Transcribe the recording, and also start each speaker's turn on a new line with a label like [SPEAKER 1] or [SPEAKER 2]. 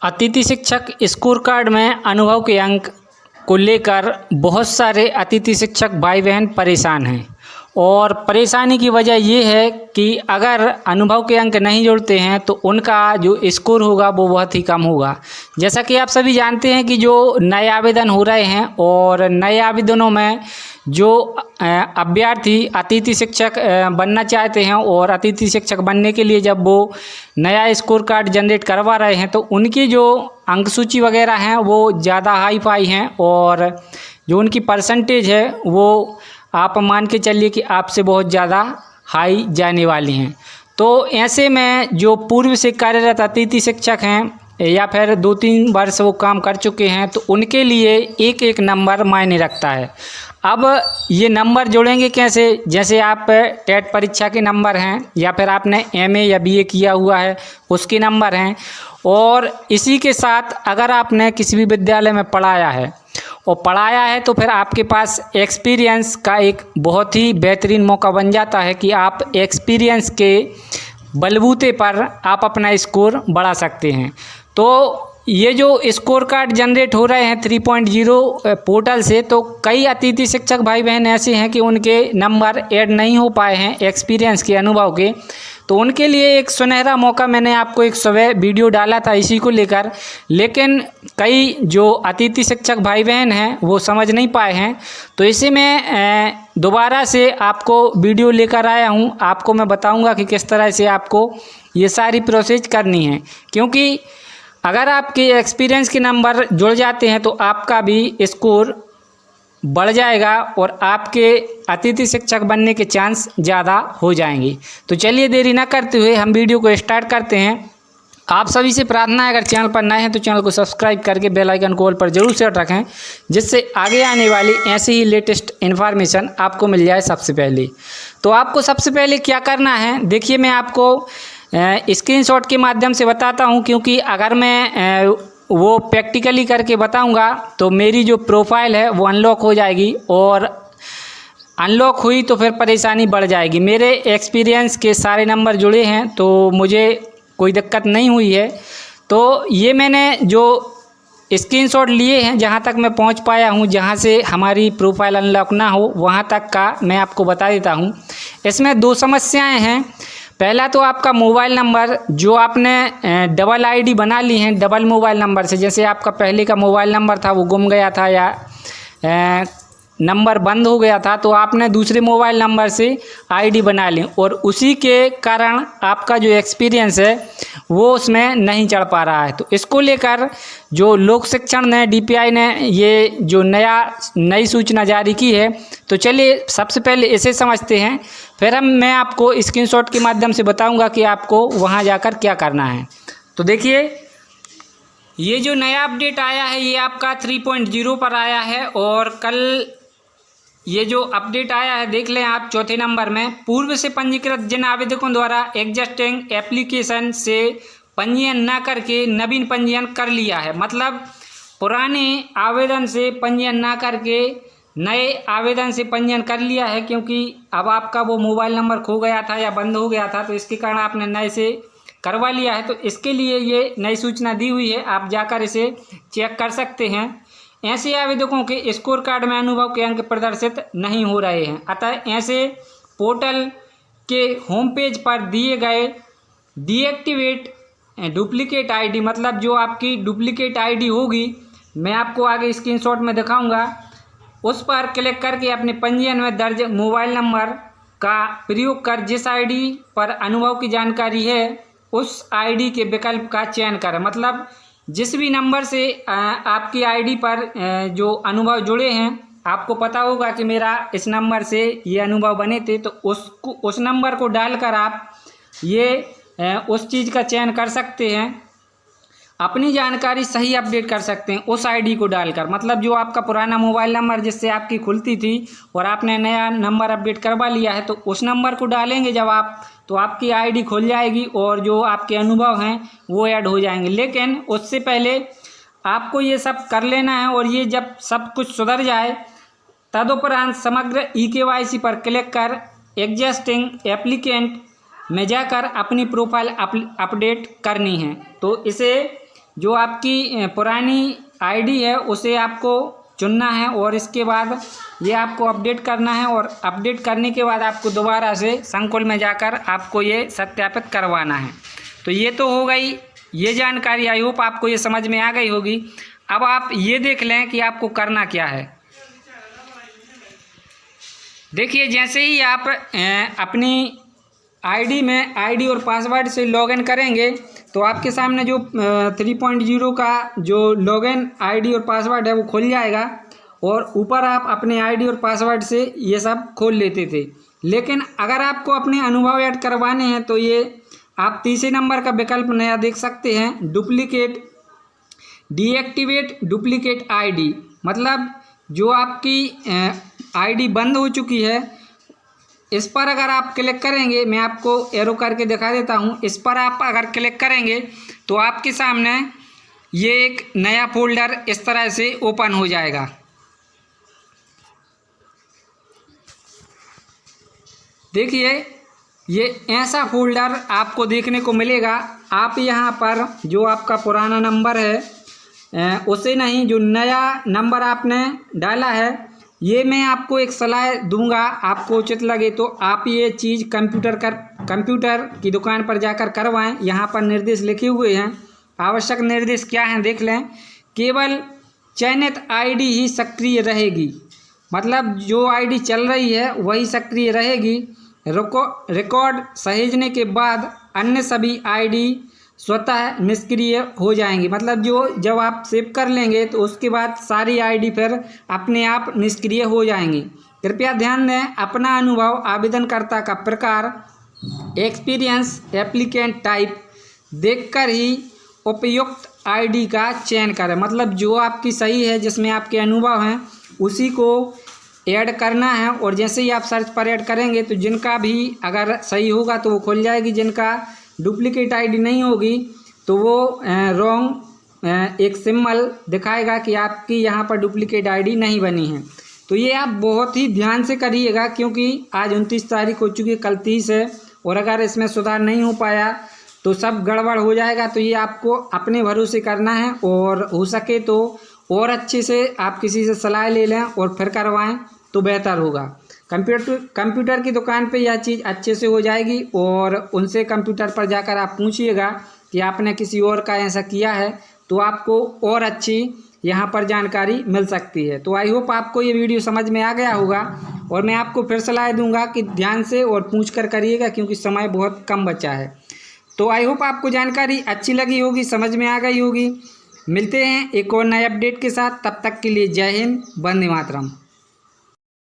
[SPEAKER 1] अतिथि शिक्षक score card में अनुभव के अंक को लेकर बहुत सारे अतिथि शिक्षक भाई बहन परेशान हैं। और परेशानी की वजह ये है कि अगर अनुभव के अंक नहीं जुड़ते हैं तो उनका जो स्कोर होगा वो बहुत ही कम होगा। जैसा कि आप सभी जानते हैं कि जो नए आवेदन हो रहे हैं और नए आवेदनों में जो अभ्यर्थी अतिथि शिक्षक बनना चाहते हैं और अतिथि शिक्षक बनने के लिए जब वो नया स्कोर कार्ड जनरेट करवा रहे हैं तो उनकी जो अंक सूची वगैरह हैं वो ज़्यादा हाई फाई हैं और जो उनकी परसेंटेज है वो आप मान के चलिए कि आपसे बहुत ज़्यादा हाई जाने वाली हैं। तो ऐसे में जो पूर्व से कार्यरत अतिथि शिक्षक हैं या फिर 2-3 वर्ष वो काम कर चुके हैं तो उनके लिए एक एक नंबर मायने रखता है। अब ये नंबर जोड़ेंगे कैसे? जैसे आप टेट परीक्षा के नंबर हैं या फिर आपने एमए या बीए किया हुआ है उसके नंबर हैं, और इसी के साथ अगर आपने किसी भी विद्यालय में पढ़ाया है तो फिर आपके पास एक्सपीरियंस का एक बहुत ही बेहतरीन मौका बन जाता है कि आप एक्सपीरियंस के बलबूते पर आप अपना स्कोर बढ़ा सकते हैं। तो ये जो स्कोर कार्ड जनरेट हो रहे हैं 3.0 पोर्टल से, तो कई अतिथि शिक्षक भाई बहन ऐसे हैं कि उनके नंबर ऐड नहीं हो पाए हैं एक्सपीरियंस के, अनुभव के। तो उनके लिए एक सुनहरा मौका मैंने आपको एक सुबह वीडियो डाला था इसी को लेकर, लेकिन कई जो अतिथि शिक्षक भाई बहन हैं वो समझ नहीं पाए हैं। तो इसी में दोबारा से आपको वीडियो लेकर आया हूँ। आपको मैं बताऊँगा कि किस तरह से आपको ये सारी प्रोसेस करनी है, क्योंकि अगर आपके एक्सपीरियंस के नंबर जुड़ जाते हैं तो आपका भी स्कोर बढ़ जाएगा और आपके अतिथि शिक्षक बनने के चांस ज़्यादा हो जाएंगे। तो चलिए देरी ना करते हुए हम वीडियो को स्टार्ट करते हैं। आप सभी से प्रार्थना है, अगर चैनल पर नए हैं तो चैनल को सब्सक्राइब करके बेल आइकन को ऑल पर जरूर सेट रखें, जिससे आगे आने वाली ऐसी ही लेटेस्ट इन्फॉर्मेशन आपको मिल जाए सबसे पहले। तो आपको सबसे पहले क्या करना है, देखिए मैं आपको स्क्रीनशॉट के माध्यम से बताता हूं, क्योंकि अगर मैं वो प्रैक्टिकली करके बताऊंगा तो मेरी जो प्रोफाइल है वो अनलॉक हो जाएगी, और अनलॉक हुई तो फिर परेशानी बढ़ जाएगी। मेरे एक्सपीरियंस के सारे नंबर जुड़े हैं तो मुझे कोई दिक्कत नहीं हुई है। तो ये मैंने जो स्क्रीनशॉट लिए हैं जहाँ तक मैं पहुँच पाया हूँ, जहाँ से हमारी प्रोफाइल अनलॉक ना हो वहाँ तक का मैं आपको बता देता हूँ। इसमें 2 समस्याएँ हैं। पहला तो आपका मोबाइल नंबर जो आपने डबल आईडी बना ली हैं डबल मोबाइल नंबर से, जैसे आपका पहले का मोबाइल नंबर था वो गुम गया था या नंबर बंद हो गया था, तो आपने दूसरे मोबाइल नंबर से आईडी बना ली और उसी के कारण आपका जो एक्सपीरियंस है वो उसमें नहीं चढ़ पा रहा है। तो इसको लेकर जो लोक शिक्षण ने डीपीआई ने ये जो नई सूचना जारी की है, तो चलिए सबसे पहले इसे समझते हैं, फिर मैं आपको स्क्रीनशॉट के माध्यम से बताऊंगा कि आपको वहां जाकर क्या करना है। तो देखिए ये जो नया अपडेट आया है ये आपका 3.0 पर आया है, और कल ये जो अपडेट आया है देख लें आप चौथे नंबर में, पूर्व से पंजीकृत जिन आवेदकों द्वारा एग्जिस्टिंग एप्लीकेशन से पंजीयन न करके नवीन पंजीयन कर लिया है, मतलब पुराने आवेदन से पंजीयन ना करके नए आवेदन से पंजीयन कर लिया है, क्योंकि अब आपका वो मोबाइल नंबर खो गया था या बंद हो गया था, तो इसके कारण आपने नए से करवा लिया है। तो इसके लिए ये नई सूचना दी हुई है, आप जाकर इसे चेक कर सकते हैं। ऐसे आवेदकों के स्कोर कार्ड में अनुभव के अंक प्रदर्शित नहीं हो रहे हैं, अतः ऐसे पोर्टल के होम पेज पर दिए गए डीएक्टिवेट डुप्लीकेट आईडी, मतलब जो आपकी डुप्लीकेट आईडी होगी, मैं आपको आगे स्क्रीनशॉट में दिखाऊंगा, उस पर क्लिक करके अपने पंजीयन में दर्ज मोबाइल नंबर का प्रयोग कर जिस आईडी पर अनुभव की जानकारी है उस आईडी के विकल्प का चयन करें। मतलब जिस भी नंबर से आपकी आईडी पर जो अनुभव जुड़े हैं, आपको पता होगा कि मेरा इस नंबर से ये अनुभव बने थे, तो उस नंबर को डालकर आप ये उस चीज़ का चयन कर सकते हैं, अपनी जानकारी सही अपडेट कर सकते हैं उस आईडी को डालकर। मतलब जो आपका पुराना मोबाइल नंबर जिससे आपकी खुलती थी और आपने नया नंबर अपडेट करवा लिया है, तो उस नंबर को डालेंगे जब आप, तो आपकी आईडी खुल जाएगी और जो आपके अनुभव हैं वो ऐड हो जाएंगे। लेकिन उससे पहले आपको ये सब कर लेना है, और ये जब सब कुछ सुधर जाए तदुपरांत समग्र EKYC पर क्लिक कर एग्जिस्टिंग एप्लीकेंट में जाकर अपनी प्रोफाइल अपडेट करनी है। तो इसे जो आपकी पुरानी आईडी है उसे आपको चुनना है और इसके बाद ये आपको अपडेट करना है और अपडेट करने के बाद आपको दोबारा से संकुल में जाकर आपको ये सत्यापित करवाना है। तो ये तो हो गई ये जानकारी, आई होप आपको ये समझ में आ गई होगी। अब आप ये देख लें कि आपको करना क्या है। देखिए, जैसे ही आप अपनी आईडी में आईडी और पासवर्ड से लॉगिन करेंगे तो आपके सामने जो 3.0 का जो लॉगिन आईडी और पासवर्ड है वो खुल जाएगा और ऊपर आप अपने आईडी और पासवर्ड से ये सब खोल लेते थे। लेकिन अगर आपको अपने अनुभव ऐड करवाने हैं तो ये आप तीसरे नंबर का विकल्प नया देख सकते हैं, डुप्लीकेट डीएक्टिवेट डुप्लीकेट आईडी। मतलब जो आपकी आईडी बंद हो चुकी है, इस पर अगर आप क्लिक करेंगे, मैं आपको एरो करके दिखा देता हूँ, इस पर आप अगर क्लिक करेंगे तो आपके सामने ये एक नया फोल्डर इस तरह से ओपन हो जाएगा। देखिए, ये ऐसा फोल्डर आपको देखने को मिलेगा। आप यहाँ पर जो आपका पुराना नंबर है उसे नहीं, जो नया नंबर आपने डाला है, ये मैं आपको एक सलाह दूंगा, आपको उचित लगे तो आप ये चीज़ कंप्यूटर की दुकान पर जाकर करवाएं। यहाँ पर निर्देश लिखे हुए हैं, आवश्यक निर्देश क्या हैं देख लें। केवल चयनित आईडी ही सक्रिय रहेगी, मतलब जो आईडी चल रही है वही सक्रिय रहेगी। रिकॉर्ड सहेजने के बाद अन्य सभी आईडी स्वतः निष्क्रिय हो जाएंगी। मतलब जब आप सेव कर लेंगे तो उसके बाद सारी आईडी फिर अपने आप निष्क्रिय हो जाएंगी। कृपया ध्यान दें, अपना अनुभव, आवेदनकर्ता का प्रकार, एक्सपीरियंस, एप्लीकेंट टाइप देखकर ही उपयुक्त आईडी का चयन करें। मतलब जो आपकी सही है, जिसमें आपके अनुभव हैं, उसी को ऐड करना है। और जैसे ही आप सर्च पर ऐड करेंगे तो जिनका भी अगर सही होगा तो वो खुल जाएगी, जिनका डुप्लीकेट आईडी नहीं होगी तो वो रॉन्ग एक सिंबल दिखाएगा कि आपकी यहाँ पर डुप्लीकेट आईडी नहीं बनी है। तो ये आप बहुत ही ध्यान से करिएगा, क्योंकि आज 29 तारीख हो चुकी है, कल 30 है, और अगर इसमें सुधार नहीं हो पाया तो सब गड़बड़ हो जाएगा। तो ये आपको अपने भरोसे करना है और हो सके तो और अच्छे से आप किसी से सलाह ले लें और फिर करवाएं तो बेहतर होगा। कंप्यूटर की दुकान पे यह चीज़ अच्छे से हो जाएगी और उनसे कंप्यूटर पर जाकर आप पूछिएगा कि आपने किसी और का ऐसा किया है तो आपको और अच्छी यहाँ पर जानकारी मिल सकती है। तो आई होप आपको ये वीडियो समझ में आ गया होगा और मैं आपको फिर सलाह दूंगा कि ध्यान से और पूछ कर करिएगा, क्योंकि समय बहुत कम बचा है। तो आई होप आपको जानकारी अच्छी लगी होगी, समझ में आ गई होगी। मिलते हैं एक और नए अपडेट के साथ, तब तक के लिए जय हिंद, वंदे मातरम।